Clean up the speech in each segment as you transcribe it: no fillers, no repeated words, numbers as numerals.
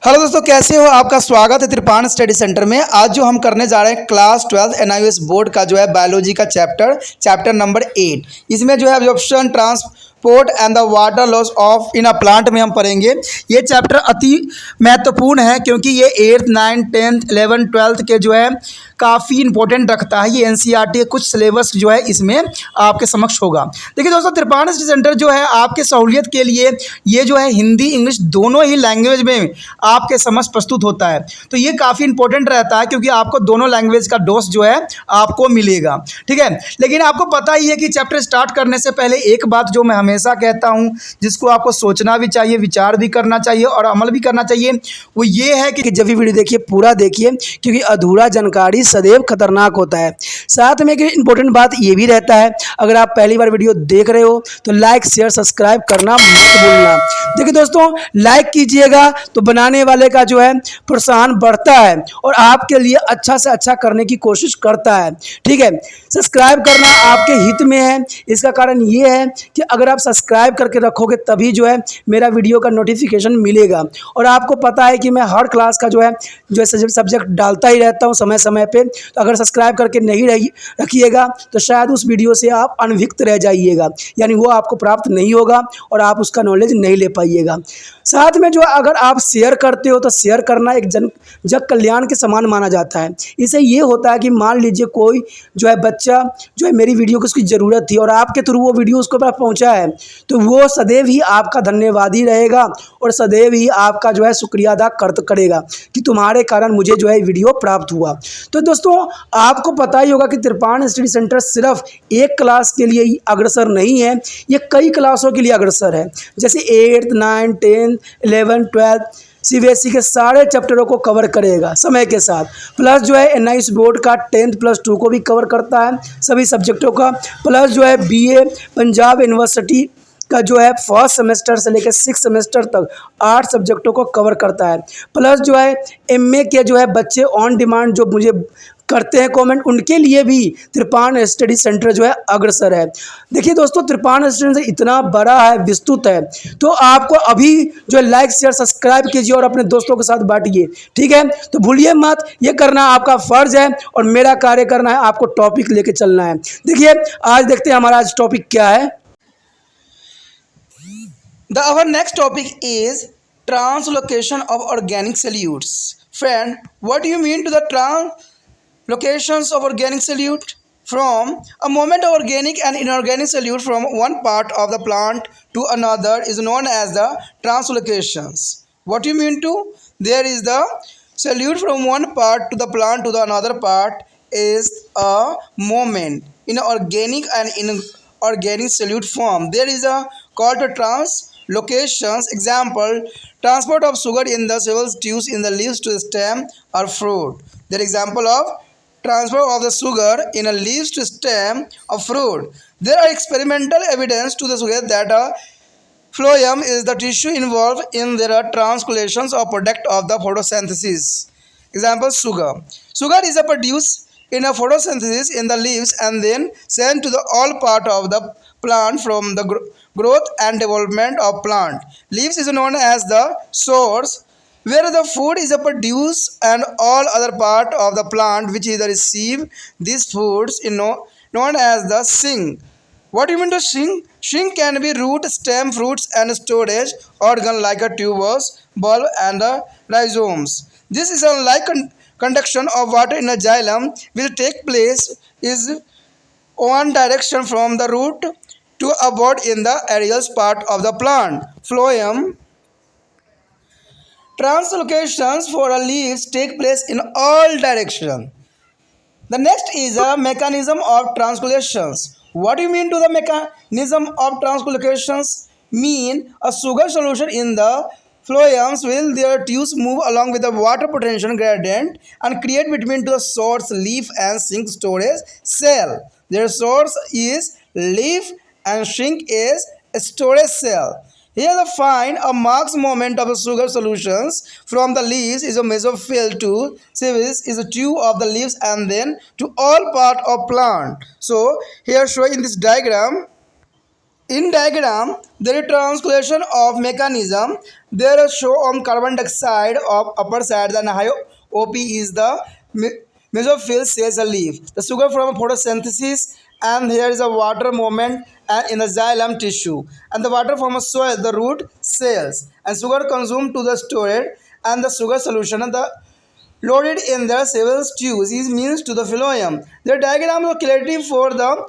Hello दोस्तों, कैसे हो? आपका स्वागत है त्रिपान स्टडी सेंटर में। आज जो हम करने जा रहे हैं क्लास 12 एनआईओएस बोर्ड का जो है बायोलॉजी का चैप्टर नंबर 8। इसमें जो है absorption, transport and the water loss of in a plant में हम पढ़ेंगे। ये चैप्टर अति महत्वपूर्ण है क्योंकि ये 8th 9th 10th 11th 12th के जो है काफ़ी इंपॉर्टेंट रखता है। ये एनसीईआरटी के कुछ सिलेबस जो है इसमें आपके समक्ष होगा। देखिए दोस्तों, त्रिपान स्टडी सेंटर जो है आपके सहूलियत के लिए ये जो है हिंदी इंग्लिश दोनों ही लैंग्वेज में आपके समक्ष प्रस्तुत होता है। तो ये काफ़ी इंपॉर्टेंट रहता है क्योंकि आपको दोनों लैंग्वेज का डोज जो है आपको मिलेगा। ठीक है, लेकिन आपको पता ही है कि चैप्टर स्टार्ट करने से पहले एक बात जो मैं हमेशा कहता हूँ, जिसको आपको सोचना भी चाहिए, विचार भी करना चाहिए और अमल भी करना चाहिए, वो ये है कि जब भी वीडियो देखिए पूरा देखिए, क्योंकि अधूरा जानकारी सदैव खतरनाक होता है। साथ में एक इंपॉर्टेंट बात ये भी रहता है, अगर आप पहली बार वीडियो देख रहे हो तो लाइक शेयर सब्सक्राइब करना मत भूलना। देखिए दोस्तों, लाइक कीजिएगा तो बनाने वाले का जो है प्रोत्साहन बढ़ता है और आपके लिए अच्छा से अच्छा करने की कोशिश करता है। ठीक है, सब्सक्राइब करना आपके हित में है। इसका कारण ये है कि अगर आप सब्सक्राइब करके रखोगे तभी जो है मेरा वीडियो का नोटिफिकेशन मिलेगा। और आपको पता है कि मैं हर क्लास का जो है सब्जेक्ट डालता ही रहता हूँ समय समय पे। तो अगर सब्सक्राइब करके नहीं रखिएगा तो शायद उस वीडियो से आप अनभिज्ञ रह जाइएगा, यानी वो आपको प्राप्त नहीं होगा और आप उसका नॉलेज नहीं ले पाइएगा। साथ में जो अगर आप शेयर करते हो तो शेयर करना एक जग कल्याण के समान माना जाता है। इससे ये होता है कि मान लीजिए कोई जो है बच्चा जो है मेरी वीडियो को उसकी ज़रूरत थी और आपके थ्रू वो वीडियो उसको पास पहुंचा है, तो वो सदैव ही आपका धन्यवादी रहेगा और सदैव ही आपका जो है शुक्रिया अदा करेगा कि तुम्हारे कारण मुझे जो है वीडियो प्राप्त हुआ। तो दोस्तों, आपको पता ही होगा कि त्रिपान स्टडी सेंटर सिर्फ एक क्लास के लिए ही अग्रसर नहीं है, ये कई क्लासों के लिए अग्रसर है। जैसे 8th 9th 10th 11th 12th CBSE के सारे चैप्टरों को कवर करेगा समय के साथ। प्लस जो है एनआईओएस बोर्ड का 10th+2 को भी कवर करता है, सभी सब्जेक्टों का। प्लस जो है बीए पंजाब यूनिवर्सिटी का जो है फर्स्ट सेमेस्टर से लेकर 6th सेमेस्टर तक 8 सब्जेक्टों को कवर करता है। प्लस जो है एमए के जो है बच्चे ऑन डिमांड जो मुझे करते हैं कमेंट, उनके लिए भी त्रिपान स्टडी सेंटर जो है अग्रसर है। देखिए दोस्तों, त्रिपान स्टडी सेंटर इतना बड़ा है, विस्तृत है, तो आपको अभी जो है लाइक शेयर सब्सक्राइब कीजिए और अपने दोस्तों के साथ बांटिए। ठीक है, तो भूलिए मत, ये करना आपका फर्ज है और मेरा कार्य करना है आपको टॉपिक लेके चलना है। देखिए आज देखते हैं हमारा आज टॉपिक क्या है। Our next topic is translocation of organic solutes. Friend, what do you mean to the translocations of organic solute? From a movement of organic and inorganic solute from one part of the plant to another is known as the translocations. What do you mean to? There is the solute from one part to the plant to the another part is a movement in organic and inorganic solute form. There is a called to translocations. Example: transport of sugar in the several tubes in the leaves to the stem or fruit. The example of transfer of the sugar in a leaves to stem of fruit. There are experimental evidence to the suggest that a phloem is the tissue involved in their translocations or product of the photosynthesis. Example: sugar. Sugar is produced in a photosynthesis in the leaves and then sent to the all part of the plant from the growth and development of plant. Leaves is known as the source where the food is produced and all other part of the plant which is receive these foods is known as the sink. What do you mean to sink? Sink can be root, stem, fruits and storage organ like a tuberous bulb and the rhizomes. This is unlike conduction of water in a xylem will take place is one direction from the root to a bud in the aerial part of the plant. Phloem. Translocations for a leaves take place in all directions. The next is a mechanism of translocations. What do you mean to the mechanism of translocations? Mean a sugar solution in the phloems will their tubes move along with the water potential gradient and create between the source leaf and sink storage cell. Their source is leaf and sink is a storage cell. Here the find a Marx moment of the sugar solutions from the leaves is a mesophyll to series is a tube of the leaves and then to all part of plant. So here show in this diagram In diagram, there is translation of mechanism. There is show on carbon dioxide of upper side, then high OP is the mesophyll cells a leaf. The sugar from photosynthesis, and here is a water movement and in the xylem tissue, and the water from a soil, the root cells, and sugar consumed to the storage, and the sugar solution and the loaded in their several tubes is means to the phloem. The diagram is clarity for the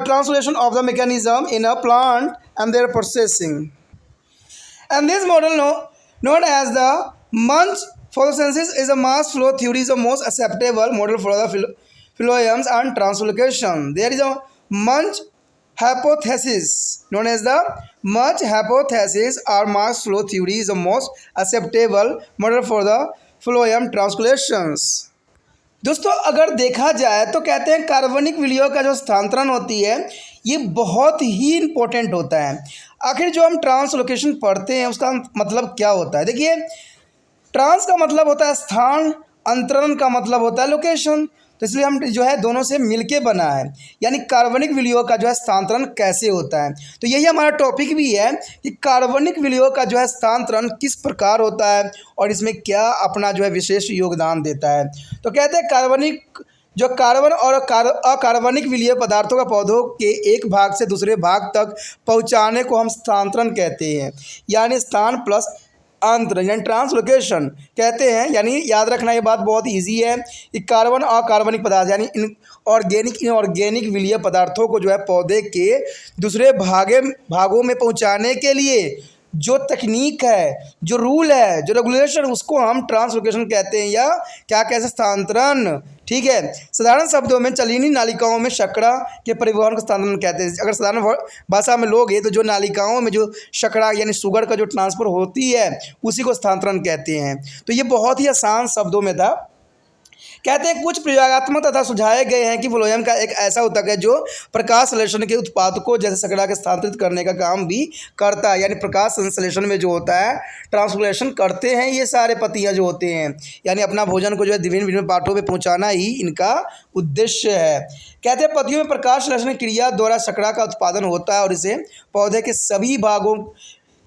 translation of the mechanism in a plant and their processing. And this model known as the Munch photosynthesis is a mass flow theory is the most acceptable model for the phloems and translocation. There is a Munch hypothesis known as the Munch hypothesis or mass flow theory is the most acceptable model for the phloem translations. दोस्तों अगर देखा जाए तो कहते हैं कार्बनिक विलयों का जो स्थानांतरण होती है ये बहुत ही इम्पोर्टेंट होता है। आखिर जो हम ट्रांसलोकेशन पढ़ते हैं उसका मतलब क्या होता है? देखिए, ट्रांस का मतलब होता है स्थान, अंतरण का मतलब होता है लोकेशन। तो इसलिए हम जो है दोनों से मिलके बना है, यानी कार्बनिक विलयों का जो है स्थानांतरण कैसे होता है। तो यही हमारा टॉपिक भी है कि कार्बनिक विलयों का जो है स्थानांतरण किस प्रकार होता है और इसमें क्या अपना जो है विशेष योगदान देता है। तो कहते हैं कार्बनिक जो कार्बन और अकार्बनिक विलीय पदार्थों का पौधों के एक भाग से दूसरे भाग तक पहुंचाने को हम स्थानांतरण कहते हैं, यानी स्थान प्लस अंतरण यानी ट्रांसलोकेशन कहते हैं। यानी याद रखना ये बात बहुत इजी है कि कार्बन और कार्बनिक पदार्थ यानी इनऑर्गेनिक विलीय पदार्थों को जो है पौधे के दूसरे भागों में पहुंचाने के लिए जो तकनीक है, जो रूल है, जो रेगुलेशन, उसको हम ट्रांसलोकेशन कहते हैं या क्या कहते हैं स्थानांतरण। ठीक है, साधारण शब्दों में चलीनी नालिकाओं में शर्करा के परिवहन को स्थानांतरण कहते हैं। अगर साधारण भाषा में लोग हैं तो जो नालिकाओं में जो शर्करा यानी शुगर का जो ट्रांसफ़र होती है उसी को स्थानांतरण कहते हैं। तो ये बहुत ही आसान शब्दों में था। कहते हैं कुछ प्रयोगात्मक तथा सुझाए गए हैं कि फ्लोएम का एक ऐसा ऊतक है जो प्रकाश संश्लेषण के उत्पादकों जैसे शर्करा के स्थानांतरित करने का काम भी करता है। यानी प्रकाश संश्लेषण में जो होता है ट्रांसलेशन करते हैं ये सारे पत्तियां जो होते हैं, यानी अपना भोजन को जो है विभिन्न विभिन्न पार्टों में पहुंचाना ही इनका उद्देश्य है। कहते हैं पत्तियों में प्रकाश संश्लेषण क्रिया द्वारा शर्करा का उत्पादन होता है और इसे पौधे के सभी भागों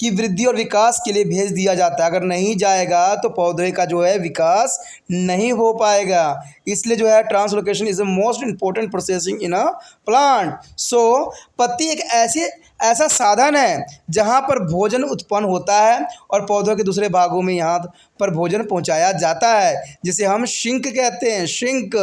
की वृद्धि और विकास के लिए भेज दिया जाता है। अगर नहीं जाएगा तो पौधे का जो है विकास नहीं हो पाएगा। इसलिए जो है translocation is the most important processing in a plant. So पत्ती एक ऐसा साधन है जहाँ पर भोजन उत्पन्न होता है और पौधों के दूसरे भागों में यहाँ पर भोजन पहुँचाया जाता है, जिसे हम शिंक कहते हैं। शिंक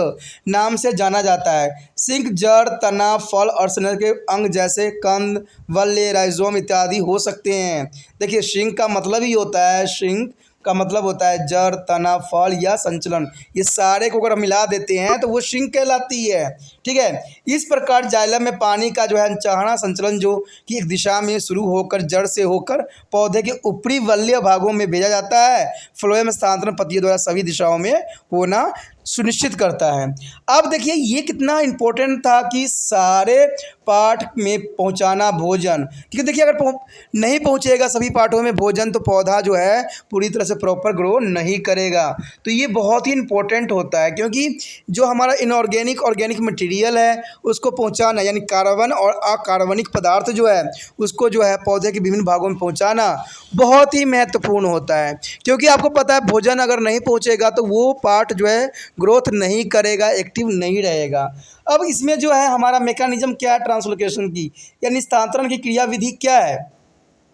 नाम से जाना जाता है। शिंक जड़, तना, फल और स्नेह के अंग जैसे कंद, वल्ले, राइजोम इत्यादि हो सकते हैं। देखिए, शिंक का मतलब ही होता है, शिंक का मतलब होता है जड़, तना, फल या संचलन। ये सारे को अगर हम मिला देते हैं तो वो शिंक कहलाती है। ठीक है, इस प्रकार जाइलम में पानी का जो है अनचाहा संचलन जो कि एक दिशा में शुरू होकर जड़ से होकर पौधे के ऊपरी वलय भागों में भेजा जाता है। फ्लोएम स्थानांतरण पत्तियों द्वारा सभी दिशाओं में होना सुनिश्चित करता है। अब देखिए ये कितना इम्पोर्टेंट था कि सारे पार्ट में पहुंचाना भोजन, क्योंकि देखिए अगर नहीं पहुंचेगा सभी पार्टों में भोजन तो पौधा जो है पूरी तरह से प्रॉपर ग्रो नहीं करेगा। तो ये बहुत ही इम्पोर्टेंट होता है, क्योंकि जो हमारा इनऑर्गेनिक ऑर्गेनिक मटेरियल है उसको पहुंचाना, यानी कार्बन और अकार्बनिक पदार्थ जो है उसको जो है पौधे के विभिन्न भागों में पहुँचाना बहुत ही महत्वपूर्ण होता है। क्योंकि आपको पता है भोजन अगर नहीं पहुँचेगा तो वो पार्ट जो है ग्रोथ नहीं करेगा, एक्टिव नहीं रहेगा। अब इसमें जो है हमारा मैकेनिज्म क्या है ट्रांसलोकेशन की, यानी स्थानांतरण की क्रियाविधि क्या है।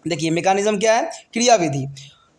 देखिए मैकेनिज्म क्या है, क्रियाविधि।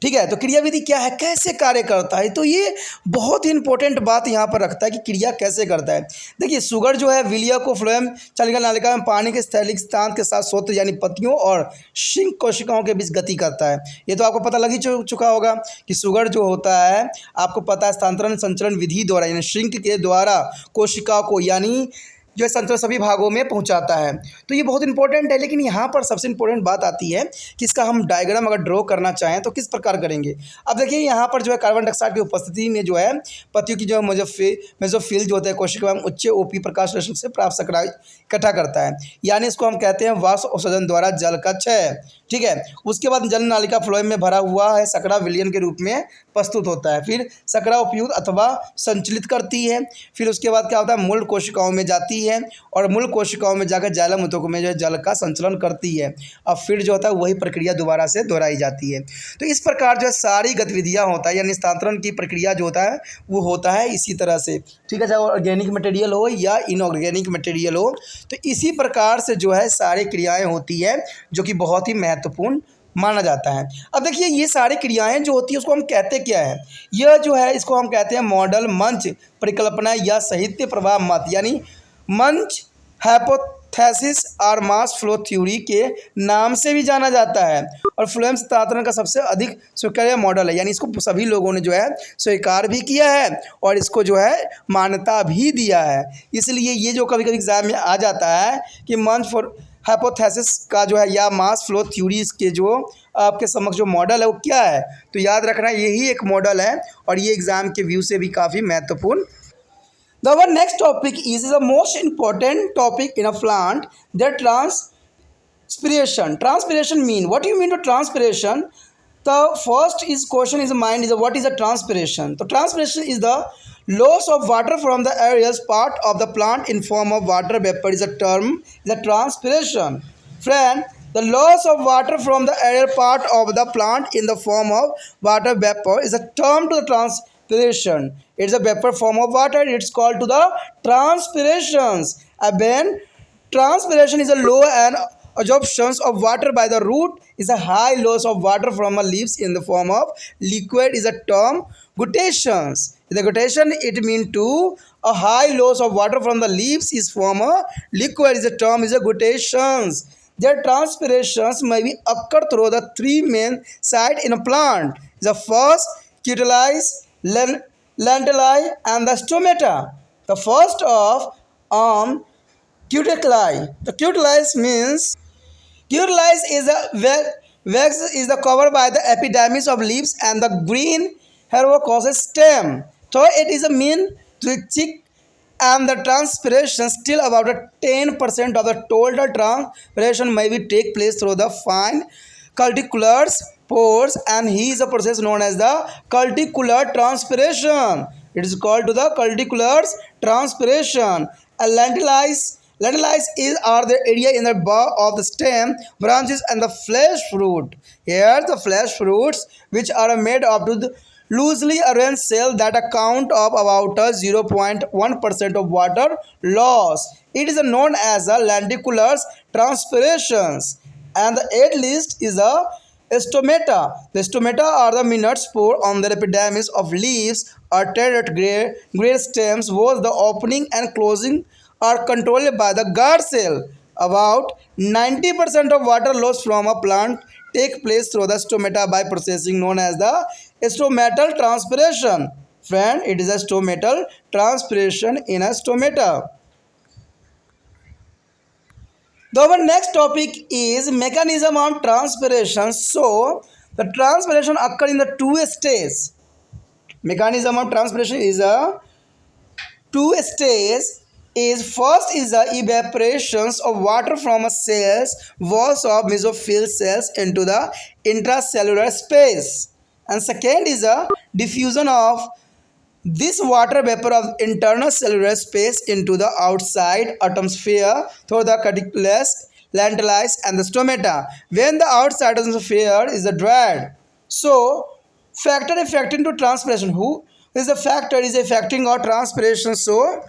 ठीक है, तो क्रियाविधि क्या है, कैसे कार्य करता है, तो ये बहुत ही इंपॉर्टेंट बात यहाँ पर रखता है कि क्रिया कैसे करता है। देखिए शुगर जो है विलिया को फ्लोएम चालिका नालिका में पानी के स्थैलिक स्थान के साथ सोत्र यानी पत्तियों और शिंक कोशिकाओं के बीच गति करता है। ये तो आपको पता लग ही चुका होगा कि शुगर जो होता है आपको पता है स्थानांतरण संचलन विधि द्वारा यानी शिंक के द्वारा कोशिकाओं को यानी जो है संचलन सभी भागों में पहुंचाता है। तो ये बहुत इंपॉर्टेंट है। लेकिन यहाँ पर सबसे इंपॉर्टेंट बात आती है कि इसका हम डायग्राम अगर ड्रॉ करना चाहें तो किस प्रकार करेंगे। अब देखिए यहाँ पर जो है कार्बन डाइऑक्साइड की उपस्थिति में जो है पत्तियों की जो मेसोफिल जो होता है कोशिका में उच्च ओपी प्रकाश रश्मि से प्राप्त शर्करा इकट्ठा करता है, यानी इसको हम कहते हैं वाष्प उत्सर्जन द्वारा जल का क्षय। ठीक है, उसके बाद जल नालिका फ्लोएम में भरा हुआ है शर्करा विलयन के रूप में प्रस्तुत होता है। फिर शर्करा उपयुक्त अथवा संचलित करती है। फिर उसके बाद क्या होता है मूल कोशिकाओं में जाती है है और मूल कोशिकाओं में जाकर जाइलम ऊतकों में जो है जल का संचलन करती है। अब फिर जो होता है वही प्रक्रिया दोबारा से दोहराई जाती है। तो इस प्रकार जो है सारी गतिविधियाँ होता है या निस्तारण की प्रक्रिया जो होता है वो होता है इसी तरह से, ठीक है, चाहे ऑर्गेनिक मटेरियल हो या इनऑर्गेनिक मटेरियल हो। तो इसी प्रकार से जो है सारी क्रियाएँ होती है जो कि बहुत ही महत्वपूर्ण माना जाता है। अब देखिए ये सारी क्रियाएं जो होती है उसको हम कहते क्या है, यह जो है इसको हम कहते हैं मॉडल, मंच, परिकल्पना या साहित्य प्रवाह मत, यानी मंच, हाइपोथेसिस और मास फ्लो थ्योरी के नाम से भी जाना जाता है। और फ्लूएम सिद्धांत का सबसे अधिक स्वीकार्य मॉडल है, यानी इसको सभी लोगों ने जो है स्वीकार भी किया है और इसको जो है मान्यता भी दिया है। इसलिए ये जो कभी कभी एग्जाम में आ जाता है कि मंच फॉर हाइपोथेसिस का जो है या मास फ्लो थ्योरीज के जो आपके समक्ष जो मॉडल है वो क्या है, तो याद रखना यही एक मॉडल है और ये एग्जाम के व्यू से भी काफ़ी महत्वपूर्ण। The our next topic is the most important topic in a plant, the transpiration. Transpiration mean, what do you mean to transpiration? The first is question is mind is what is a transpiration? So transpiration is the loss of water from the areas part of the plant in form of water vapor is a term, is a transpiration. Friend, the loss of water from the aerial part of the plant in the form of water vapor is a term to the transpiration. It's a vapor form of water. It's called to the transpirations. When transpiration is a low and absorptions of water by the root is a high loss of water from a leaves in the form of liquid is a term gutations. The guttation it mean to a high loss of water from the leaves is form a liquid is a term is a gutations. Their transpirations may be occur through the three main sites in a plant. The first, cuticles, lentili, and the stomata. The first of cuticuli. The cuticles means cuticles is a wax is the covered by the epidermis of leaves and the green herbaceous stem. So it is a mean to chick and the transpiration still about a 10% of the total transpiration may be take place through the fine cuticulars pores and he is a process known as the cuticular transpiration. It is called to the cuticulars transpiration. And lentili are the area in the bar of the stem, branches and the flesh fruit. Here the flesh fruits which are made up to the loosely arranged cell that account of about 0.1% of water loss. It is known as a lenticular transpirations. And the eighth list is a stomata. The stomata are the minute spore on the epidermis of leaves or terete gray stems whose the opening and closing are controlled by the guard cell. About 90% of water loss from a plant take place through the stomata by processing known as the stomatal transpiration. Friend, it is a stomatal transpiration in a stomata. The our next topic is mechanism of transpiration. So, the transpiration occur in the two stages. Mechanism of transpiration is a two stages. Is first is the evaporations of water from a cells walls of mesophyll cells into the intracellular space, and second is a diffusion of this water vapor of internal cellular space into the outside atmosphere through the cuticulus, lentili, and the stomata when the outside atmosphere is dried. So, factor affecting to transpiration. Who is the factor is affecting our transpiration? So,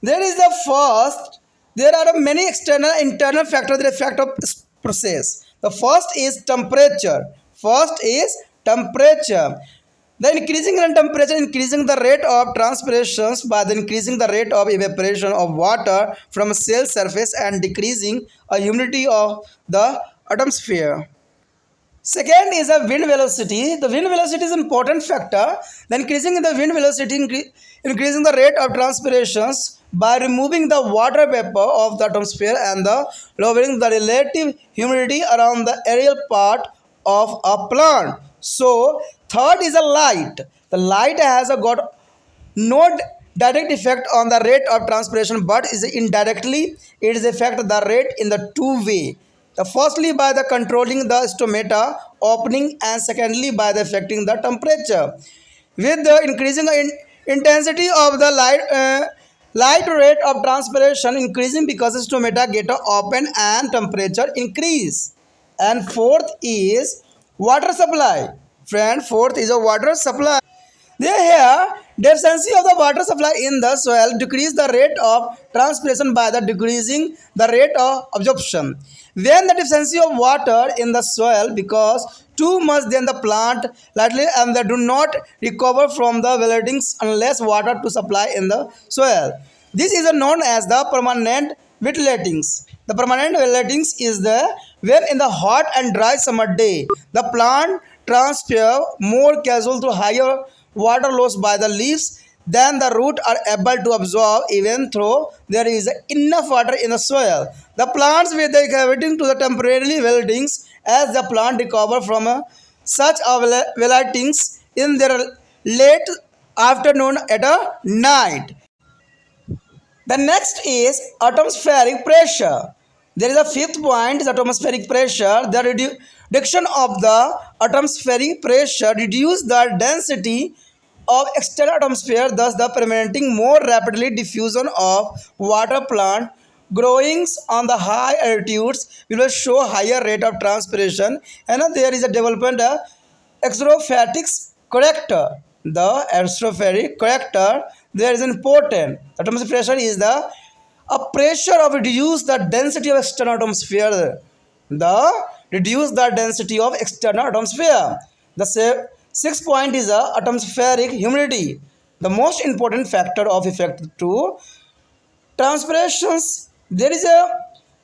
there is the first, there are many external internal factors that affect a process. The first is temperature. First is temperature. The increasing in temperature increasing the rate of transpirations by the increasing the rate of evaporation of water from a cell surface and decreasing a humidity of the atmosphere. Second is the wind velocity. The wind velocity is an important factor. The increasing in the wind velocity increasing the rate of transpirations by removing the water vapor of the atmosphere and the lowering the relative humidity around the aerial part of a plant. So, third is a light. The light has got no direct effect on the rate of transpiration, but is indirectly it is affect the rate in the two way. The firstly by the controlling the stomata opening and secondly by the affecting the temperature. With the increasing intensity of the light Light rate of transpiration increasing because stomata get open and temperature increase. And fourth is water supply. Friend, fourth is a water supply. Here, deficiency of the water supply in the soil decrease the rate of transpiration by the decreasing the rate of absorption. When the deficiency of water in the soil because too much, then the plant lightly and they do not recover from the wetlands unless water to supply in the soil. This is known as the permanent wetlands. The permanent wetlands is the when in the hot and dry summer day the plant transpire more casual to higher water loss by the leaves than the root are able to absorb even though there is enough water in the soil. The plants with the gravitating to the temporarily weldings as the plant recover from such weldings in their late afternoon at a night. The next is atmospheric pressure. There is a fifth point is atmospheric pressure. The reduction of the atmospheric pressure reduces the density of external atmosphere, thus the permitting more rapidly diffusion of water plant growings on the high altitudes will show higher rate of transpiration and there is a development of extrophatics corrector. The extrophatic corrector there is important. Atmospheric pressure is the a pressure of reduce the density of external atmosphere. The reduce the density of external atmosphere. The sixth point is the atmospheric humidity. The most important factor of effect to transpirations. There is a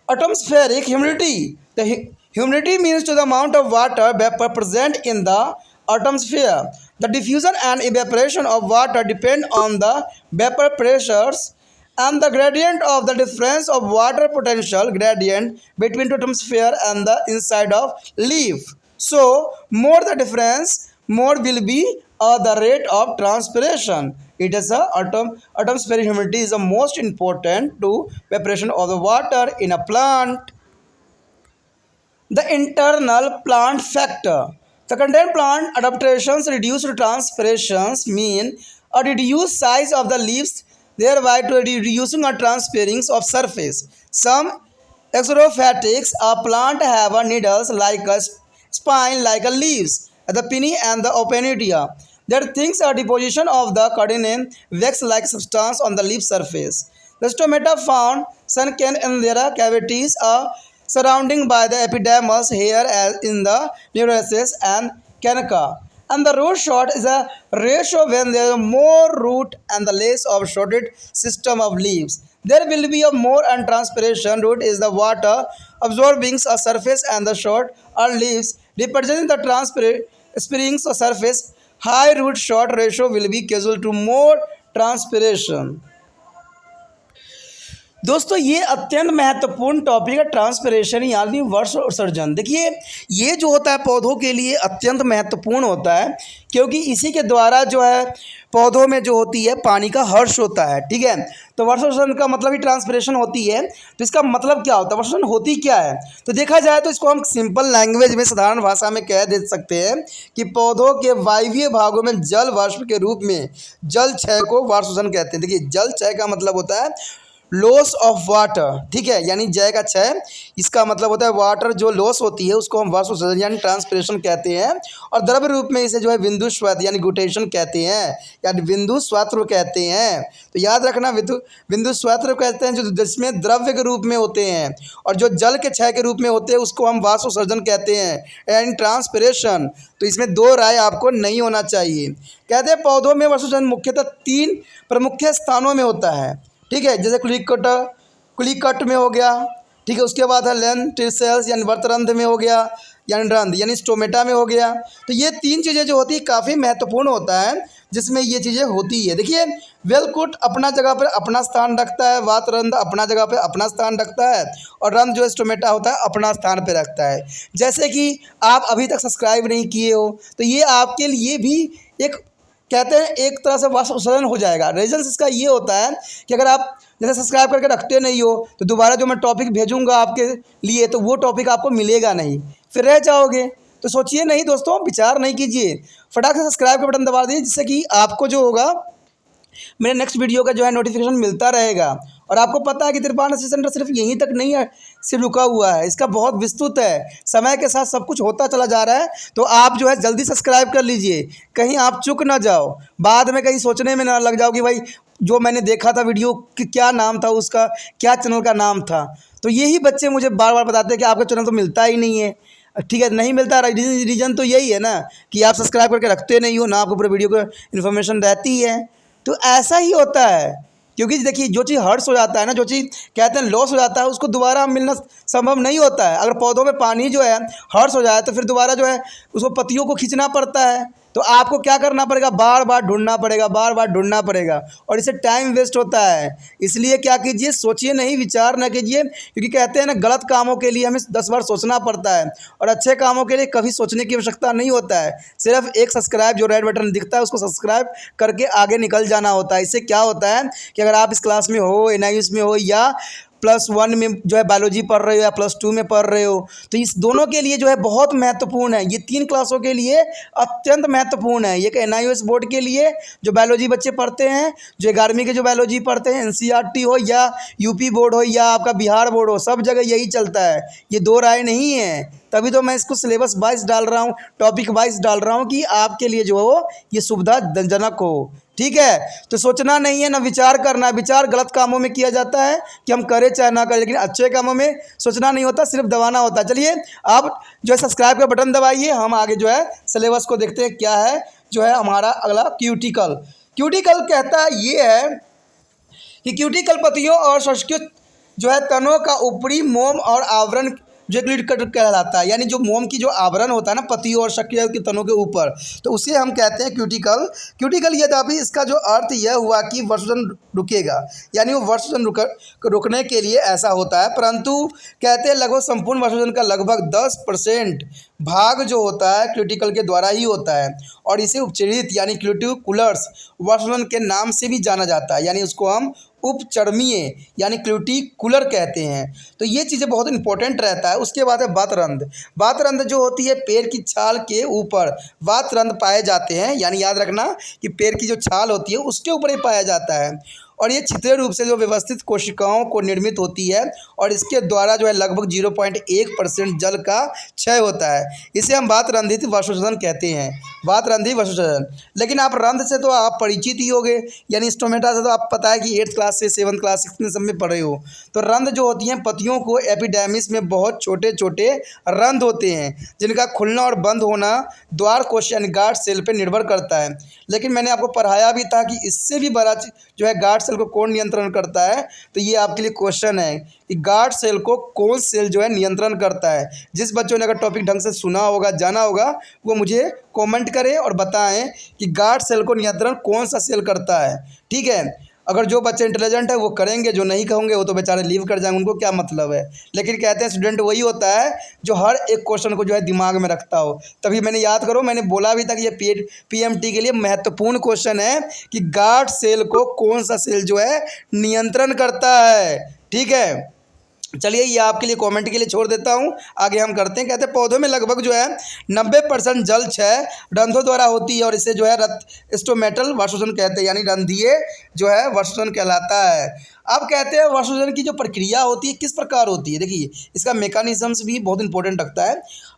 atmospheric humidity. The humidity means to the amount of water vapor present in the atmosphere. The diffusion and evaporation of water depend on the vapor pressures and the gradient of the difference of water potential gradient between the atmosphere and the inside of leaf. So more the difference, more will be the rate of transpiration. It is a atmospheric humidity is the most important to evaporation of the water in a plant. The internal plant factor. The content plant adaptations reduced transpirations mean a reduced size of the leaves, thereby to reducing a transference of surface. Some exophatics a plant have a needles like a spine like a leaves, the pinnae and the openidia. There things a deposition of the caudine wax like substance on the leaf surface. The stomata found sunken in their cavities are surrounding by the epidermis hair as in the neurasis and canca. And the root shot is a ratio when there is more root and the less of shorted system of leaves. There will be a more and transpiration root is the water absorbing a surface and the short are leaves representing the transpiring surface. High root short ratio will be causal to more transpiration. दोस्तों ये अत्यंत महत्वपूर्ण topic है transpiration यानी वर्ष उत्सर्जन। देखिए ये जो होता है पौधों के लिए अत्यंत महत्वपूर्ण होता है क्योंकि इसी के द्वारा जो है पौधों में जो होती है पानी का हर्ष होता है। ठीक है, तो वर्ष उत्सर्जन का मतलब ही ट्रांसपिरेशन होती है। तो इसका मतलब क्या होता है, वर्ष उत्सर्जन होती क्या है? तो देखा जाए तो इसको हम सिंपल लैंग्वेज में साधारण भाषा में कह दे सकते हैं कि पौधों के वायवीय भागों में जल वाष्प के रूप में जल क्षय को वर्ष उत्सर्जन कहते हैं। देखिए जल क्षय का मतलब होता है लॉस ऑफ वाटर। ठीक है, यानी जय का क्षय, इसका मतलब होता है वाटर जो लॉस होती है उसको हम वाष्प उत्सर्जन यानी ट्रांसपिरेशन कहते हैं। और द्रव्य रूप में इसे जो है बिंदु स्वात यानी गुटेशन कहते हैं या बिंदु स्वात्र कहते हैं। तो याद रखना बिंदु स्वात्र कहते हैं जो जिसमें द्रव्य के रूप में होते हैं, और जो जल के क्षय के रूप में होते हैं उसको हम वाष्प उत्सर्जन कहते हैं यानी ट्रांसपिरेशन। तो इसमें दो राय आपको नहीं होना चाहिए। कहते हैं पौधों में वर्ष उत्सर्जन मुख्यतः 3 प्रमुख स्थानों में होता है। ठीक है, जैसे कुलीकट में हो गया। ठीक है, उसके बाद है लेंटिसेल्स यानी वर्तरंध्र में हो गया, यानी रंध्र यानी स्टोमेटा में हो गया। तो ये 3 चीज़ें जो होती है काफ़ी महत्वपूर्ण होता है जिसमें ये चीज़ें होती है। देखिए वेलकुट अपना जगह पर अपना स्थान रखता है, वातरंध्र अपना जगह पर अपना स्थान रखता है, और रंध्र जो स्टोमेटा होता है अपना स्थान पर रखता है। जैसे कि आप अभी तक सब्सक्राइब नहीं किए हो तो ये आपके लिए भी एक कहते हैं एक तरह से वाष्प उत्सर्जन हो जाएगा। रीजन इसका ये होता है कि अगर आप जैसे सब्सक्राइब करके रखते नहीं हो तो दोबारा जो मैं टॉपिक भेजूंगा आपके लिए तो वो टॉपिक आपको मिलेगा नहीं, फिर रह जाओगे। तो सोचिए नहीं दोस्तों, विचार नहीं कीजिए, फटाक से सब्सक्राइब का बटन दबा दीजिए जिससे कि आपको जो होगा मेरे नेक्स्ट वीडियो का जो है नोटिफिकेशन मिलता रहेगा। और आपको पता है कि त्रिपाण सेंटर सिर्फ यहीं तक नहीं है सिर्फ रुका हुआ है, इसका बहुत विस्तृत है, समय के साथ सब कुछ होता चला जा रहा है। तो आप जो है जल्दी सब्सक्राइब कर लीजिए, कहीं आप चूक ना जाओ, बाद में कहीं सोचने में ना लग जाओ कि भाई जो मैंने देखा था वीडियो कि क्या नाम था उसका, क्या चैनल का नाम था। तो यही बच्चे मुझे बार बार बताते हैं कि आपका चैनल तो मिलता ही नहीं है। ठीक है, नहीं मिलता, रीज़न तो यही है ना कि आप सब्सक्राइब करके रखते नहीं हो ना, आपको पूरे वीडियो का इन्फॉर्मेशन रहती है। तो ऐसा ही होता है, क्योंकि देखिए जो चीज़ हर्ट्स हो जाता है ना, जो चीज़ कहते हैं लॉस हो जाता है, उसको दोबारा मिलना संभव नहीं होता है। अगर पौधों में पानी जो है हर्ट्स हो जाए तो फिर दोबारा जो है उसको पत्तियों को खींचना पड़ता है। तो आपको क्या करना पड़ेगा, बार बार ढूंढना पड़ेगा, बार बार ढूंढना पड़ेगा, और इससे टाइम वेस्ट होता है। इसलिए क्या कीजिए, सोचिए नहीं, विचार न कीजिए, क्योंकि कहते हैं ना गलत कामों के लिए हमें 10 बार सोचना पड़ता है, और अच्छे कामों के लिए कभी सोचने की आवश्यकता नहीं होता है। सिर्फ एक सब्सक्राइब जो रेड बटन दिखता है उसको सब्सक्राइब करके आगे निकल जाना होता है। इससे क्या होता है कि अगर आप इस क्लास में हो, एनआईएस में हो, या +1 में जो है बायोलॉजी पढ़ रहे हो, या +2 में पढ़ रहे हो, तो इस दोनों के लिए जो है बहुत महत्वपूर्ण है। ये 3 क्लासों के लिए अत्यंत महत्वपूर्ण है। ये एनआईएस बोर्ड के लिए जो बायोलॉजी बच्चे पढ़ते हैं, जो 11वीं के जो बायोलॉजी पढ़ते हैं, एनसीईआरटी हो या यूपी बोर्ड हो या आपका बिहार बोर्ड हो, सब जगह यही चलता है। ये दो राय नहीं है, तभी तो मैं इसको सिलेबस वाइज डाल रहा हूँ, टॉपिक वाइज डाल रहा हूँ कि आपके लिए जो हो ये सुविधाजनक हो। ठीक है, तो सोचना नहीं है ना विचार करना है। विचार गलत कामों में किया जाता है कि हम करें चाहे ना करें, लेकिन अच्छे कामों में सोचना नहीं होता, सिर्फ दबाना होता है। चलिए आप जो है सब्सक्राइब का बटन दबाइए, हम आगे जो है सिलेबस को देखते हैं क्या है जो है हमारा अगला क्यूटिकल। क्यूटिकल कहता है ये है कि क्यूटिकल पत्तियों और शुष्क जो है तनों का ऊपरी मोम और आवरण जो क्यूटिकल कहलाता है, यानी जो मोम की जो आवरण होता है ना पत्तियों और शक्तियों के तनों के ऊपर, तो उसे हम कहते हैं क्यूटिकल। क्यूटिकल यद्यपि इसका जो अर्थ यह हुआ कि वर्षोजन रुकेगा, यानी वो वर्षोजन रुकने के लिए ऐसा होता है, परंतु कहते हैं लगभग संपूर्ण वर्षोजन का लगभग 10% भाग जो होता है क्यूटिकल के द्वारा ही होता है, और इसे उपचरित यानी क्यूटिकुलर्स वर्षोजन के नाम से भी जाना जाता है, यानी उसको हम उपचर्मीय यानी क्यूटिकुलर कहते हैं। तो ये चीज़ें बहुत इंपॉर्टेंट रहता है। उसके बाद है वातरंध्र। वातरंध्र जो होती है पेड़ की छाल के ऊपर वातरंध्र पाए जाते हैं, यानी याद रखना कि पेड़ की जो छाल होती है उसके ऊपर ही पाया जाता है, और ये छिद्र रूप से जो व्यवस्थित कोशिकाओं को निर्मित होती है, और इसके द्वारा जो है लगभग 0.1% जल का क्षय होता है। इसे हम वातरंध्रित वर्षोजन कहते हैं, वातरंध्रित वर्षोजन। लेकिन आप रंध्र से तो आप परिचित ही होंगे, यानी स्टोमेटा से तो आप पता है कि 8th क्लास से 7th क्लास 6th सब में पढ़े हो। तो रंध्र जो होती हैं पत्तियों को एपिडर्मिस में बहुत छोटे छोटे रंध्र होते हैं, जिनका खुलना और बंद होना द्वार कोश यानी गार्ड सेल पर निर्भर करता है। लेकिन मैंने आपको पढ़ाया भी था कि इससे भी बड़ा जो है गार्ड सेल को कौन नियंत्रण करता है। तो ये आपके लिए क्वेश्चन है कि गार्ड सेल को कौन सेल जो है नियंत्रण करता है। जिस बच्चों ने अगर टॉपिक ढंग से सुना होगा, जाना होगा, वो मुझे कमेंट करें और बताएं कि गार्ड सेल को नियंत्रण कौन सा सेल करता है। ठीक है, अगर जो बच्चे इंटेलिजेंट है वो करेंगे, जो नहीं कहोगे वो तो बेचारे लीव कर जाएंगे, उनको क्या मतलब है। लेकिन कहते हैं स्टूडेंट वही होता है जो हर एक क्वेश्चन को जो है दिमाग में रखता हो। तभी मैंने याद करो, मैंने बोला भी था कि ये पीएमटी के लिए महत्वपूर्ण क्वेश्चन है कि गार्ड सेल को कौन सा सेल जो है नियंत्रण करता है। ठीक है, चलिए ये आपके लिए कमेंट के लिए छोड़ देता हूँ, आगे हम करते हैं। कहते हैं पौधों में लगभग जो है 90% जल क्षय रंध्रों द्वारा होती है, और इसे जो है स्टोमेटल वर्षोजन कहते हैं, यानी रंध्रीय जो है वर्षोजन कहलाता है। अब कहते हैं वर्षोजन की जो प्रक्रिया होती है किस प्रकार होती है, देखिए इसका मेकानिज्म्स भी बहुत इंपॉर्टेंट रखता है।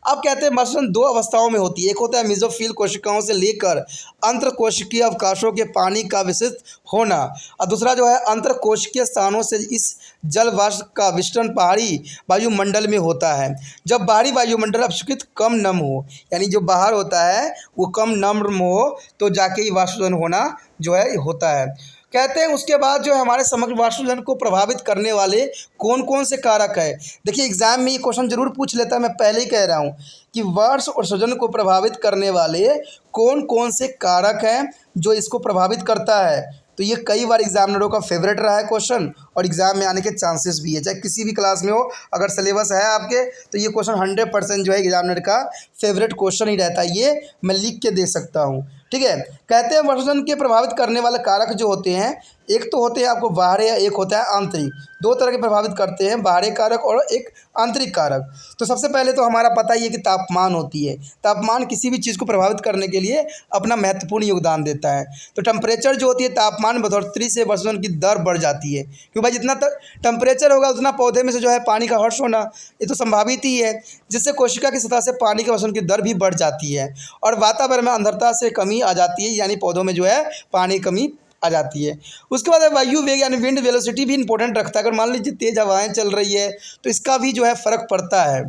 अब कहते हैं वर्षोजन 2 अवस्थाओं में होती है, एक होता है मेसोफिल कोशिकाओं से लेकर अंतरकोशिकीय अवकाशों के पानी का विशिष्ट होना, और दूसरा जो है अंतरकोशिकीय स्थानों से इस जल वाष्प का विस्तरण पहाड़ी वायुमंडल में होता है। जब बाहरी वायुमंडल अपेक्षाकृत कम नम हो, यानी जो बाहर होता है वो कम नम्र हो, तो जाके ये वाष्पोजन होना जो है होता है। कहते हैं उसके बाद जो है हमारे समग्र वाष्पोजन को प्रभावित करने वाले कौन कौन से कारक है। देखिए एग्जाम में ये क्वेश्चन जरूर पूछ लेता है, मैं पहले ही कह रहा हूँ कि वर्षोजन को प्रभावित करने वाले कौन कौन से कारक हैं जो इसको प्रभावित करता है। तो ये कई बार एग्जामिनरों का फेवरेट रहा है क्वेश्चन, और एग्जाम में आने के चांसेस भी है, चाहे किसी भी क्लास में हो। अगर सिलेबस है आपके तो ये क्वेश्चन 100% जो है एग्जामिनर का फेवरेट क्वेश्चन ही रहता है, ये मैं लिख के दे सकता हूँ। ठीक है, कहते हैं वर्षोजन के प्रभावित करने वाले कारक जो होते हैं एक तो होते हैं आपको बाहरी, एक होता है आंतरिक। दो तरह के प्रभावित करते हैं, बाहरी कारक और एक आंतरिक कारक। तो सबसे पहले तो हमारा पता ही है कि तापमान होती है। तापमान किसी भी चीज़ को प्रभावित करने के लिए अपना महत्वपूर्ण योगदान देता है। तो टेम्परेचर जो होती है, तापमान बढ़ोतरी से वर्षण की दर बढ़ जाती है, क्योंकि भाई जितना टेम्परेचर होगा उतना पौधे में से जो है पानी का हर्ष होना, ये तो संभावित ही है, जिससे कोशिका की सतह से पानी के वर्षण की दर भी बढ़ जाती है और वातावरण में आर्द्रता से कमी आ जाती है, यानी पौधों में जो है पानी कमी आ जाती है। उसके बाद वायु वेग यानी विंड वेलोसिटी भी इंपॉर्टेंट रखता है। अगर मान लीजिए तेज हवाएं चल रही है तो इसका भी जो है फर्क पड़ता है।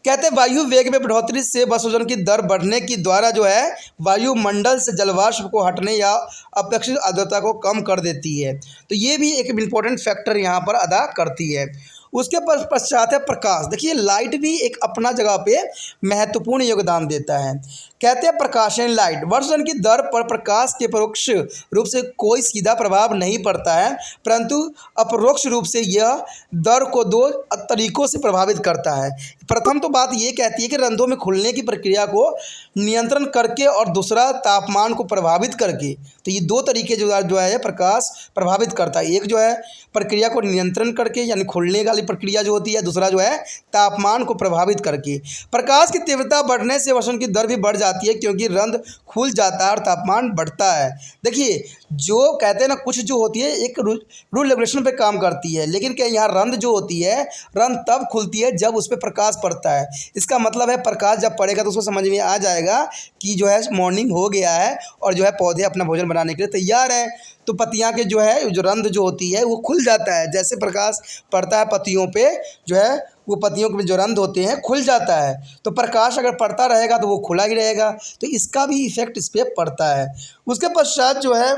कहते हैं वायु वेग में बढ़ोतरी से वाष्पोत्सर्जन की दर बढ़ने की द्वारा जो है वायुमंडल से जलवाष्प को हटने या अपेक्षित आर्द्रता को कम कर देती है। तो ये भी एक इम्पोर्टेंट फैक्टर यहाँ पर अदा करती है। उसके पश्चात है प्रकाश। देखिए लाइट भी एक अपना जगह पे महत्वपूर्ण योगदान देता है। कहते हैं प्रकाश यानी लाइट, वर्षण की दर पर प्रकाश के परोक्ष रूप से कोई सीधा प्रभाव नहीं पड़ता है, परंतु अपरोक्ष रूप से यह दर को दो तरीकों से प्रभावित करता है। प्रथम तो बात ये कहती है कि रंध्रों में खुलने की प्रक्रिया को नियंत्रण करके और दूसरा तापमान को प्रभावित करके। तो ये दो तरीके जो है प्रकाश प्रभावित करता है। एक जो है प्रक्रिया को नियंत्रण करके यानी खुलने वाली प्रक्रिया जो होती है, दूसरा जो है तापमान को प्रभावित करके। प्रकाश की तीव्रता बढ़ने से वर्षण की दर भी बढ़ जाती है, क्योंकि रंध्र खुल जाता है और तापमान बढ़ता है। देखिए जो कहते हैं ना, कुछ जो होती है एक रूल रेगुलेशन पे काम करती है, लेकिन क्या यहाँ रंध्र जो होती है, रंध्र तब खुलती है जब उस पर प्रकाश पड़ता है। इसका मतलब है प्रकाश जब पड़ेगा तो उसको समझ में आ जाएगा कि जो है मॉर्निंग हो गया है और जो है पौधे अपना भोजन बनाने के लिए तैयार हैं। तो पत्तियां के जो है जो रंध्र जो होती है वो खुल जाता है। जैसे प्रकाश पड़ता है पत्तियों पे, जो है वो पत्तियों के जो रंध्र होते हैं खुल जाता है। तो प्रकाश अगर पड़ता रहेगा तो वो खुला ही रहेगा, तो इसका भी इफेक्ट इस पर पड़ता है। उसके पश्चात जो है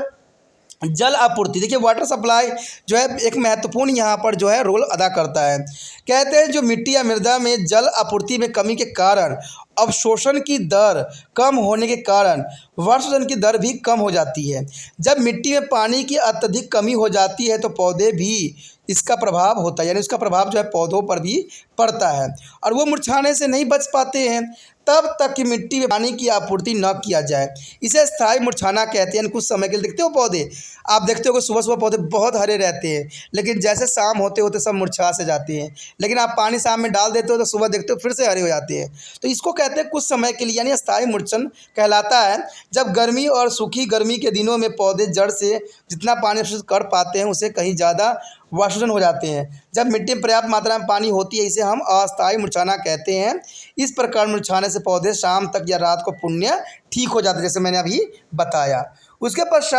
जल आपूर्ति। देखिए वाटर सप्लाई जो है एक महत्वपूर्ण यहाँ पर जो है रोल अदा करता है। कहते हैं जो मिट्टी या मृदा में जल आपूर्ति में कमी के कारण अवशोषण की दर कम होने के कारण वर्षजन की दर भी कम हो जाती है। जब मिट्टी में पानी की अत्यधिक कमी हो जाती है तो पौधे भी इसका प्रभाव होता है, यानी उसका प्रभाव जो है पौधों पर भी पड़ता है और वो मुरझाने से नहीं बच पाते हैं तब तक कि मिट्टी में पानी की आपूर्ति न किया जाए। इसे स्थायी मुरझाना कहते हैं। कुछ समय के लिए देखते हो पौधे, आप देखते हो कि सुबह सुबह पौधे बहुत हरे रहते हैं, लेकिन जैसे शाम होते होते सब मुरझा से जाते हैं। लेकिन आप पानी शाम में डाल देते हो तो सुबह देखते हो फिर से हरे हो जाते हैं। तो इसको कहते हैं कुछ समय के लिए, यानी स्थायी मुरझन कहलाता है। जब गर्मी और सूखी गर्मी के दिनों में पौधे जड़ से जितना पानी अवशोषित कर पाते हैं उससे कहीं ज़्यादा वाष्पोत्सर्जन हो जाते हैं। जब मिट्टी में पर्याप्त मात्रा में पानी होती है इसे हम अस्थायी मुरझाना कहते हैं। इस प्रकार मुरझाने से पौधे शाम तक या रात को पुण्य ठीक हो जाते हैं, जैसे मैंने अभी बताया। उसके पश्चात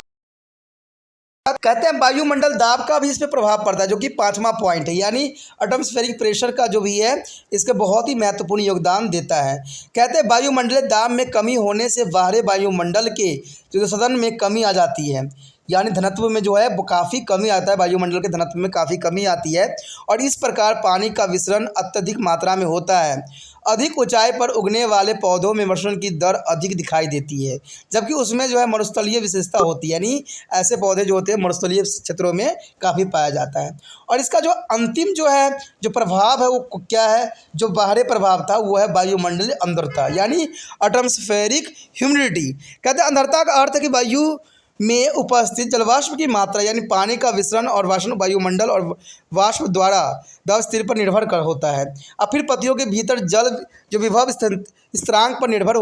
कहते हैं वायुमंडल दाब का भी इस पर प्रभाव पड़ता है, जो कि 5वां पॉइंट है, यानी एटमॉस्फेरिक प्रेशर का जो भी है इसके बहुत ही महत्वपूर्ण योगदान देता है। कहते हैं वायुमंडलीय दाब में कमी होने से बाहरी वायुमंडल के जो सदन में कमी आ जाती है, यानी घनत्व में जो है वो काफ़ी कमी आता है, वायुमंडल के घनत्व में काफ़ी कमी आती है और इस प्रकार पानी का विसरण अत्यधिक मात्रा में होता है। अधिक ऊंचाई पर उगने वाले पौधों में वर्षण की दर अधिक दिखाई देती है, जबकि उसमें जो है मरुस्थलीय विशेषता होती है, यानी ऐसे पौधे जो होते हैं मरुस्थलीय क्षेत्रों में काफ़ी पाया जाता है। और इसका जो अंतिम जो है जो प्रभाव है वो क्या है, जो बाहरी प्रभाव था वो है वायुमंडलीय आर्द्रता, यानी एटमॉस्फेरिक ह्यूमिडिटी। कहते हैं आर्द्रता का अर्थ है कि वायु में उपस्थित जलवाष्प की मात्रा, यानी पानी का विसरण और वाष्प वायुमंडल और वाष्प द्वारा दबाव स्थिर पर निर्भर कर होता है। अब फिर पत्तियों के भीतर जल जो विभव स्थिरांक पर निर्भर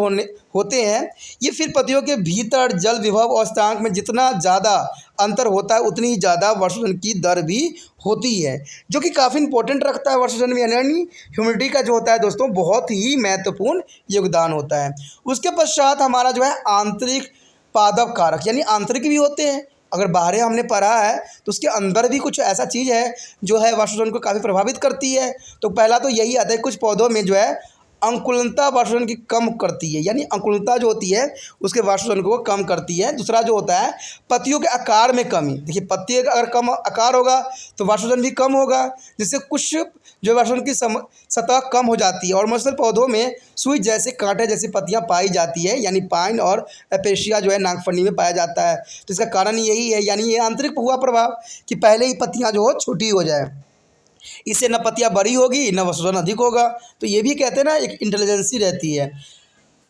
होते हैं। ये फिर पत्तियों के भीतर जल विभव और स्थिरांक में जितना ज़्यादा अंतर होता है उतनी ही ज़्यादा वर्षोजन की दर भी होती है, जो कि काफ़ी इंपॉर्टेंट रखता है वर्षोजन में, यानी ह्यूमिडिटी का जो होता है दोस्तों बहुत ही महत्वपूर्ण योगदान होता है। उसके पश्चात हमारा जो है आंतरिक पादप कारक, यानी आंतरिक भी होते हैं। अगर बाहर हमने पढ़ा है तो उसके अंदर भी कुछ ऐसा चीज़ है जो है वाष्पोत्सर्जन को काफ़ी प्रभावित करती है। तो पहला तो यही आता है, कुछ पौधों में जो है अंकुलनता वाष्पोत्सर्जन की कम करती है, यानी अंकुलनता जो होती है उसके वाष्पोत्सर्जन को कम करती है। दूसरा जो होता है पत्तियों के आकार में कमी। देखिए पत्ती अगर कम आकार होगा तो वाष्पोत्सर्जन भी कम होगा, जिससे कुछ जो वाष्पोत्सर्जन की सतह कम हो जाती है। और मौसम पौधों में सुई जैसे कांटे जैसी पत्तियां पाई जाती है, यानी पाइन और एपेशिया जो है नागफनी में पाया जाता है। तो इसका कारण यही है, यानी ये आंतरिक हुआ प्रभाव कि पहले ही पत्तियां जो हो छोटी हो जाए, इससे न पत्तियाँ बड़ी होगी न वाष्पोत्सर्जन अधिक होगा। तो ये भी कहते हैं ना एक इंटेलिजेंसी रहती है।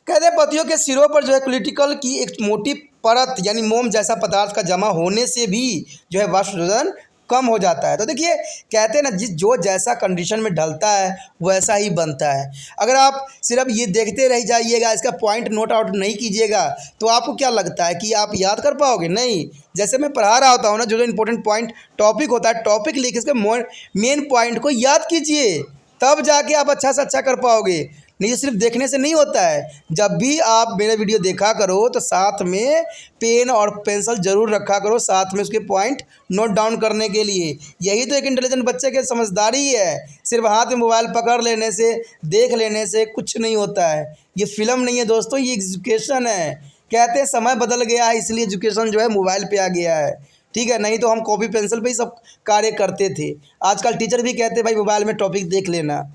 कहते हैं पतियों के सिरों पर जो है क्यूटिकल की एक मोटी परत यानी मोम जैसा पदार्थ का जमा होने से भी जो है वाष्प शोषण कम हो जाता है। तो देखिए कहते हैं ना, जो जैसा कंडीशन में ढलता है वैसा ही बनता है। अगर आप सिर्फ ये देखते रह जाइएगा, इसका पॉइंट नोट आउट नहीं कीजिएगा, तो आपको क्या लगता है कि आप याद कर पाओगे? नहीं। जैसे मैं पढ़ा रहा होता हूँ ना, जो जो इंपॉर्टेंट पॉइंट टॉपिक होता है, टॉपिक लेके इसके मेन पॉइंट को याद कीजिए, तब जाके आप अच्छा से अच्छा कर पाओगे। नहीं, सिर्फ देखने से नहीं होता है। जब भी आप मेरा वीडियो देखा करो तो साथ में पेन और पेंसिल ज़रूर रखा करो, साथ में उसके पॉइंट नोट डाउन करने के लिए। यही तो एक इंटेलिजेंट बच्चे की समझदारी है। सिर्फ हाथ में मोबाइल पकड़ लेने से, देख लेने से कुछ नहीं होता है। ये फिल्म नहीं है दोस्तों, ये एजुकेशन है। कहते हैं समय बदल गया है, इसलिए एजुकेशन जो है मोबाइल पे आ गया है। ठीक है, नहीं तो हम कॉपी पेंसिल पे ही सब कार्य करते थे। आजकल टीचर भी कहते हैं भाई मोबाइल में टॉपिक देख लेना।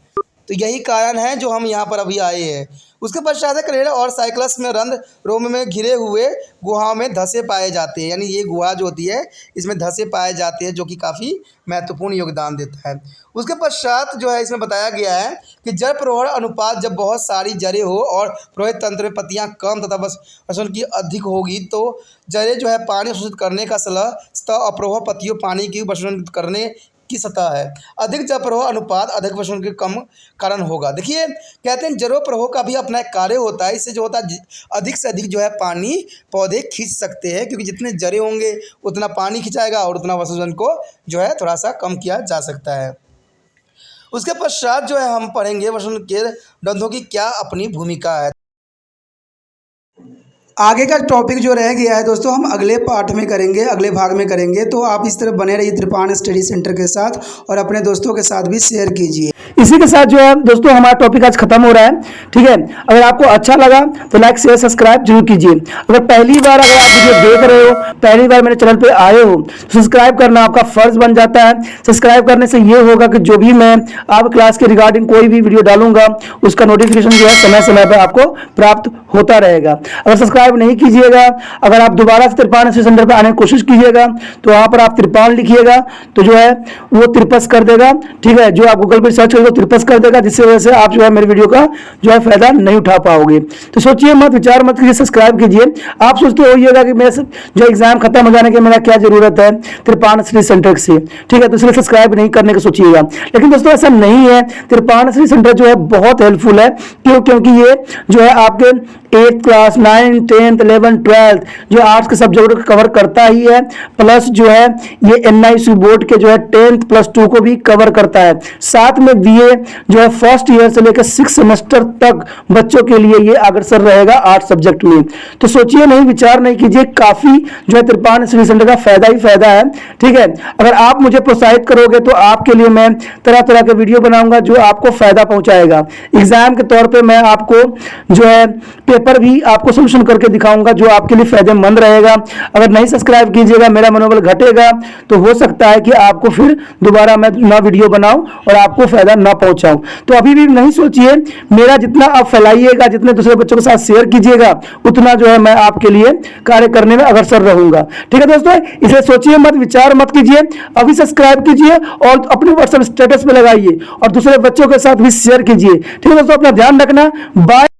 तो यही कारण है जो हम यहाँ पर अभी आए हैं। उसके पश्चात है क्रेडा और साइक्लस में रंध्र रोम में घिरे हुए गुहाओं में धंसे पाए जाते हैं। यानी ये गुहा जो होती है इसमें धंसे पाए जाते हैं, जो कि काफ़ी महत्वपूर्ण योगदान देता है। उसके पश्चात जो है इसमें बताया गया है कि जल प्रवाह अनुपात जब बहुत सारी जड़ें हो और प्रवाहित तंत्र में पत्तियाँ कम तथा वसन की अधिक होगी तो जड़ें जो है पानी अवशोषित करने का सतह और प्रवाह पत्तियों पानी की अवशोषित करने की सतह है। अधिक जल प्रवाह अनुपात अधिक वसन के कम कारण होगा। देखिए कहते हैं जड़ों प्रवाह का भी अपना एक कार्य होता है। इससे जो होता है अधिक से अधिक जो है पानी पौधे खींच सकते हैं, क्योंकि जितने जड़ें होंगे उतना पानी खिंचाएगा और उतना वसन को जो है थोड़ा सा कम किया जा सकता है। उसके पश्चात जो है हम पढ़ेंगे वसन के डंठों की क्या अपनी भूमिका है। आगे का टॉपिक जो रह गया है दोस्तों हम अगले पार्ट में करेंगे, अगले भाग में करेंगे। तो आप इस तरह बने रहिए त्रिपाण स्टडी सेंटर के साथ और अपने दोस्तों के साथ भी शेयर कीजिए। इसी के साथ जो है दोस्तों हमारा टॉपिक आज खत्म हो रहा है। ठीक है, अगर आपको अच्छा लगा तो लाइक शेयर सब्सक्राइब जरूर कीजिए। अगर पहली बार अगर आप वीडियो देख रहे हो, पहली बार मेरे चैनल पे आए हो, तो सब्सक्राइब करना आपका फर्ज बन जाता है। सब्सक्राइब करने से ये होगा कि जो भी मैं आप क्लास के रिगार्डिंग कोई भी वीडियो डालूंगा उसका नोटिफिकेशन जो है समय समय पर आपको प्राप्त होता रहेगा। अगर सब्सक्राइब नहीं कीजिएगा, अगर आप दोबारा से त्रिपाण स्टडी सेंटर पर आने की कोशिश कीजिएगा तो वहां पर आप त्रिपाण लिखिएगा तो जो है वो त्रिपस कर देगा। ठीक है, जो आप गूगल पर सर्च करेंगे त्रिपस कर देगा, जिससे वजह से आप जो है मेरे वीडियो का जो है फायदा नहीं उठा पाओगे। तो सोचिए मत, विचार मत कीजिए, सब्सक्राइब कीजिए। आप सोचते होइएगा कि मेरे जो एग्जाम खत्म हो जाने के मेरा क्या जरूरत है त्रिपाण स्टडी सेंटर से। ठीक है, तो इसलिए सब्सक्राइब नहीं करने का सोचिएगा। लेकिन दोस्तों ऐसा नहीं है, त्रिपाण स्टडी सेंटर जो है बहुत हेल्पफुल है। क्योंकि ये जो है आपके 8th class 9th 10th 11th 12th जो आर्ट्स के सब्जेक्ट को कवर करता ही है, प्लस जो है ये NIC बोर्ड के जो है 10th प्लस 2 को भी कवर करता है। साथ में BA जो है फर्स्ट ईयर से लेकर 6 सेमेस्टर तक बच्चों के लिए ये अग्रसर रहेगा आर्ट्स सब्जेक्ट में। तो सोचिए नहीं, विचार नहीं कीजिए, काफी जो है त्रिपाण स्टडी सेंटर का फायदा ही फायदा है। ठीक है, अगर आप मुझे प्रोत्साहित करोगे तो आपके लिए मैं तरह तरह के वीडियो बनाऊंगा जो आपको फायदा पहुंचाएगा। एग्जाम के तौर पर मैं आपको जो है पेपर भी आपको सोल्यूशन करके दिखाऊंगा जो आपके लिए फायदेमंद रहेगा। अगर नहीं सब्सक्राइब कीजिएगा, मेरा मनोबल घटेगा, तो हो सकता है कि आपको फिर दोबारा मैं ना वीडियो बनाऊं और आपको फायदा ना पहुंचाऊं। तो अभी भी नहीं सोचिए, मेरा जितना आप फैलाइएगा, जितने दूसरे बच्चों के साथ शेयर कीजिएगा, उतना जो है मैं आपके लिए कार्य करने में अग्रसर रहूंगा। ठीक है दोस्तों, इसे सोचिए मत, विचार मत कीजिए, अभी सब्सक्राइब कीजिए और अपने व्हाट्सएप स्टेटस पे लगाइए और दूसरे बच्चों के साथ भी शेयर कीजिए। ठीक है दोस्तों, अपना ध्यान रखना। बाय।